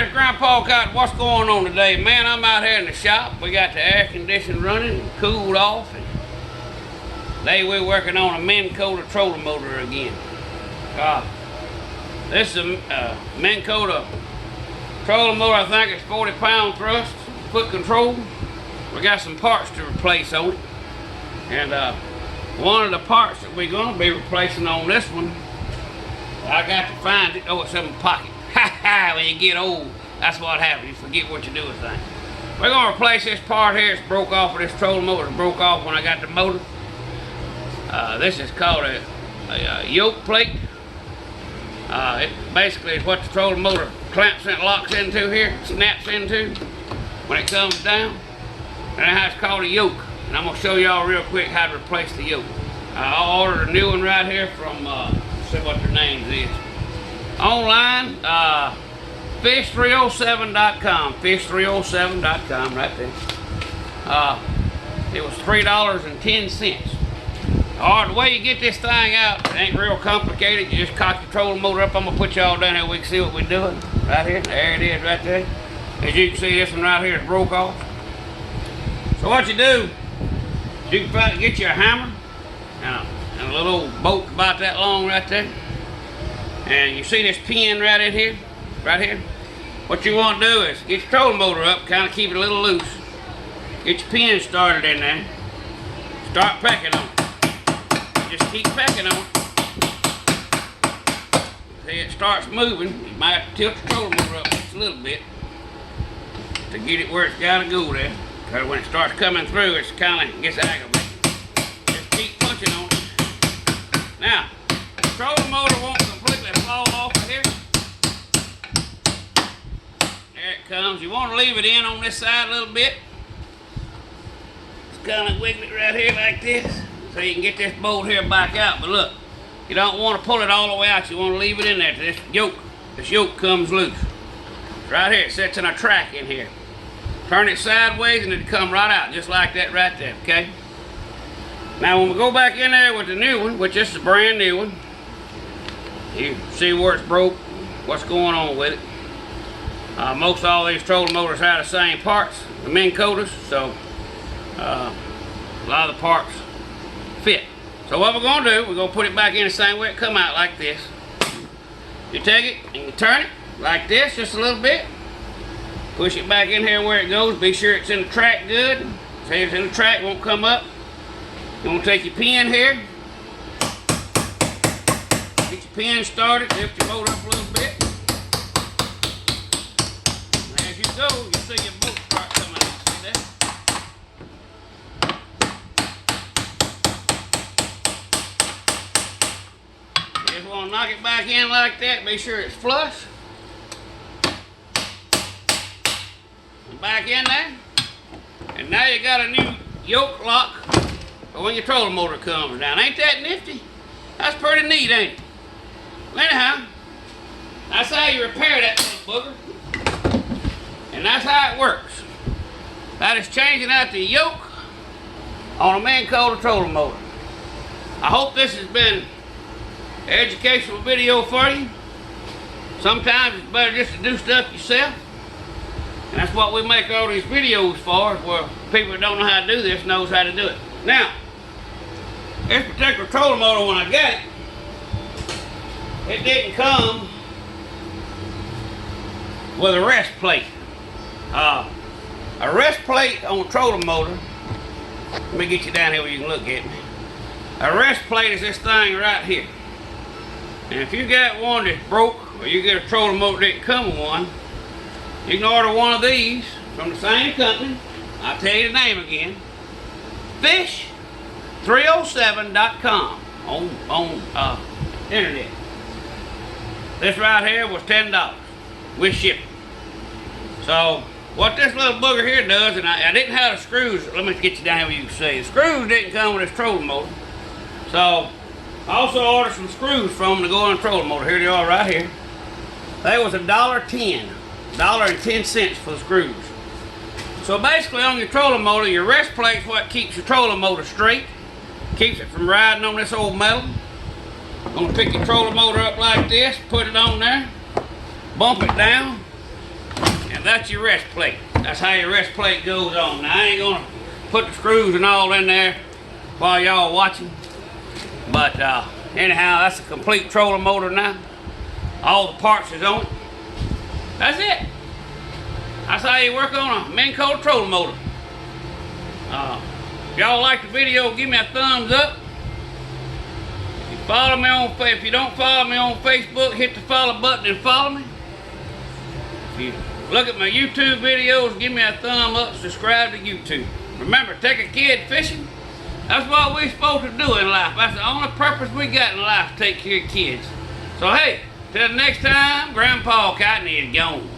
it's Grandpa Cotton. What's going on today? Man, I'm out here in the shop. We got the air conditioning running and cooled off. And today we're working on a Minn Kota trolling motor again. This is a Minn Kota trolling motor. I think it's 40-pound thrust, foot control. We got some parts to replace on it. And one of the parts that we're going to be replacing on this one, I got to find it. Oh, it's in my pocket. Ha ha, when you get old, that's what happens. You forget what you do with things. We're going to replace this part here. It's broke off of this trolling motor. It broke off when I got the motor. This is called a yoke plate. It basically is what the trolling motor clamps and locks into here, snaps into when it comes down. And that's called a yoke. And I'm going to show y'all real quick how to replace the yoke. I ordered a new one right here from, let's see what their names is. Online, fish307.com, fish307.com right there. It was $3.10. Alright, the way you get this thing out, it ain't real complicated. You just cock your trolling motor up. I'm going to put y'all down here we can see what we're doing. Right here, there it is right there. As you can see, this one right here is broke off. So what you do, is you can get you a hammer and a little old bolt about that long right there. And you see this pin right in here, right here? What you want to do is get your trolling motor up, kind of keep it a little loose. Get your pin started in there. Start pecking on it. Just keep pecking on it. See, it starts moving. You might have to tilt your trolling motor up just a little bit to get it where it's got to go there. Because when it starts coming through, it kind of gets aggravated. Just keep punching on it. Now, the trolling motor won't completely fall off of here. There it comes. You want to leave it in on this side a little bit. Just kind of wiggle it right here like this so you can get this bolt here back out. But look, you don't want to pull it all the way out. You want to leave it in there till this yoke comes loose. It's right here. It sits in a track in here. Turn it sideways and it'll come right out just like that right there, okay? Now when we go back in there with the new one, which this is a brand new one, you see where it's broke, what's going on with it. Most all these trolling motors have the same parts, the Minn Kotas, so a lot of the parts fit. So what we're going to do, we're going to put it back in the same way it come out like this. You take it and you turn it like this just a little bit. Push it back in here where it goes. Be sure it's in the track good. Say it's in the track, won't come up. You're going to take your pin here. Get your pin started. Lift your motor up a little bit. And as you go, you see your bolt start coming out. See that? You just want to knock it back in like that. Be sure it's flush. Back in there, and now you got a new yoke lock for when your trolling motor comes down. Ain't that nifty? That's pretty neat, ain't it? Well, anyhow, that's how you repair that little booger, and that's how it works. That is changing out the yoke on a Minn Kota trolling motor. I hope this has been an educational video for you. Sometimes it's better just to do stuff yourself. And that's what we make all these videos for, where people that don't know how to do this knows how to do it. Now, this particular trolling motor, when I got it, it didn't come with a rest plate. A rest plate on a trolling motor, let me get you down here where you can look at me. A rest plate is this thing right here. And if you got one that's broke, or you get a trolling motor that didn't come with one, you can order one of these from the same company. I'll tell you the name again. Fish307.com on internet. This right here was $10 with shipping. So what this little booger here does, and I didn't have the screws. Let me get you down here where you can see. The screws didn't come with this trolling motor. So I also ordered some screws from them to go on the trolling motor. Here they are right here. They was $1.10. $1.10 for the screws. So basically on your trolling motor, your rest plate's what keeps your trolling motor straight. Keeps it from riding on this old metal. I'm going to pick your trolling motor up like this, put it on there, bump it down, And that's your rest plate. That's how your rest plate goes on. Now I ain't gonna put the screws and all in there while y'all watching. But anyhow, that's a complete trolling motor now. All the parts is on it. That's it. That's how you work on a Minn Kota trolling motor. If y'all like the video, give me a thumbs up. If you don't follow me on Facebook, hit the follow button and follow me. If you look at my YouTube videos, give me a thumb up, subscribe to YouTube. Remember, take a kid fishing. That's what we're supposed to do in life. That's the only purpose we got in life, to take care of kids. So hey, till the next time, Grandpa Cotton is gone.